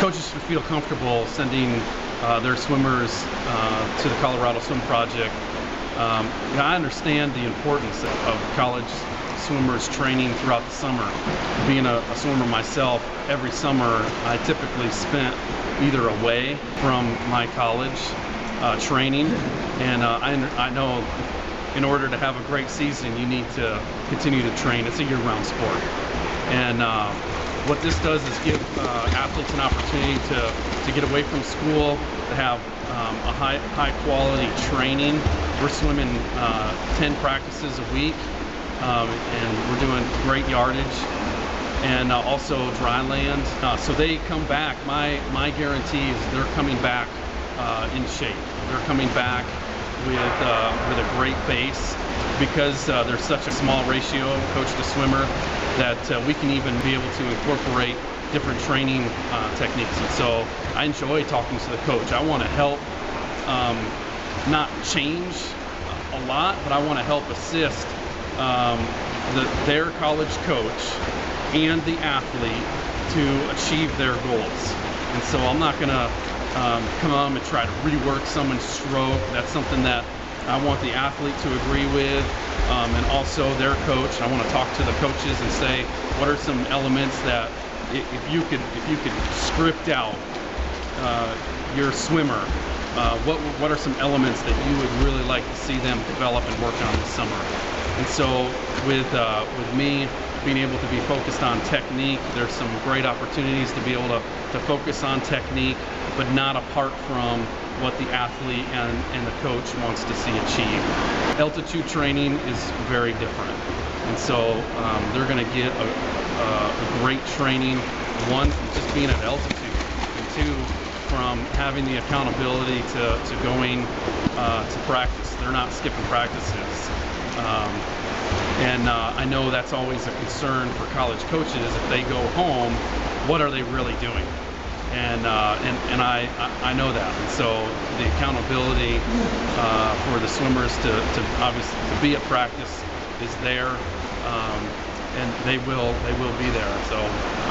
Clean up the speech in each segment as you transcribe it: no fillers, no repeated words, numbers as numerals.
coaches should feel comfortable sending their swimmers to the Colorado Swim Project. I understand the importance of college swimmers training throughout the summer. Being a swimmer myself, every summer I typically spent either away from my college training, and I know in order to have a great season you need to continue to train. It's a year-round sport, and what this does is give athletes an opportunity to get away from school, to have a high quality training. We're swimming 10 practices a week, and we're doing great yardage and also dry land. So they come back. My guarantee is they're coming back in shape. They're coming back with a great base, because there's such a small ratio coach to swimmer that we can even be able to incorporate different training techniques. And so I enjoy talking to the coach. I want to help not change a lot, but I want to help assist their college coach and the athlete to achieve their goals. And so I'm not going to come and try to rework someone's stroke. That's something that I want the athlete to agree with, and also their coach. I want to talk to the coaches and say, what are some elements that if you could script out your swimmer, what are some elements that you would really like to see them develop and work on this summer? And so with me being able to be focused on technique, there's some great opportunities to be able to focus on technique, but not apart from what the athlete and the coach wants to see achieved. Altitude training is very different, and so they're going to get a great training, one, from just being at altitude, and two, from having the accountability to going to practice. They're not skipping practices. And I know that's always a concern for college coaches. If they go home, what are they really doing? And I know that. And so the accountability for the swimmers to obviously to be at practice is there, and they will be there. So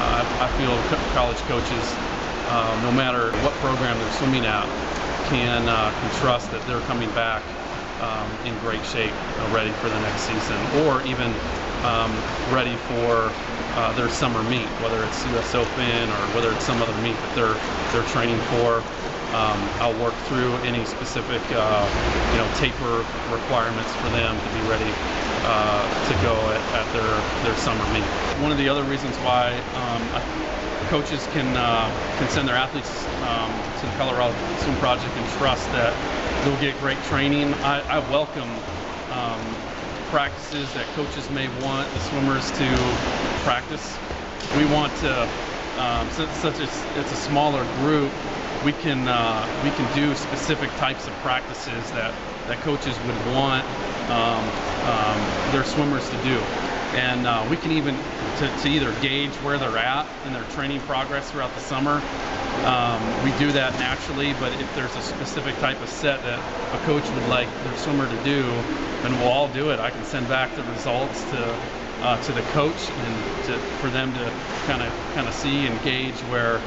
I feel college coaches, no matter what program they're swimming at, can trust that they're coming back in great shape, ready for the next season, or even ready for their summer meet, whether it's US Open or whether it's some other meet that they're training for. I'll work through any specific taper requirements for them to be ready to go at their summer meet. One of the other reasons why coaches can send their athletes to the Colorado Swim Project and trust that they'll get great training. I welcome practices that coaches may want the swimmers to practice. We want to, since it's a smaller group, we can do specific types of practices that coaches would want their swimmers to do. And we can even to either gauge where they're at in their training progress throughout the summer. We do that naturally, but if there's a specific type of set that a coach would like their swimmer to do, then we'll all do it. I can send back the results to the coach and for them to kind of see and gauge where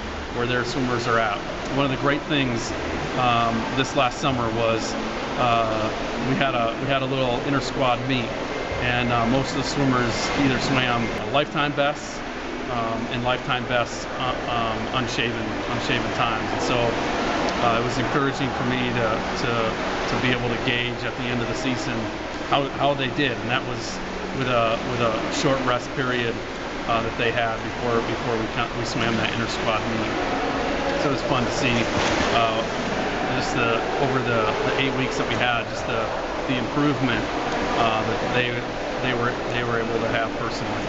their swimmers are at. One of the great things this last summer was we had a little inter-squad meet, and most of the swimmers either swam lifetime bests and lifetime bests unshaven times. And so it was encouraging for me to be able to gauge at the end of the season how they did, and that was with a short rest period that they had before we swam that inter-squad meet. So it was fun to see just over the 8 weeks that we had, just the improvement that they were able to have personally.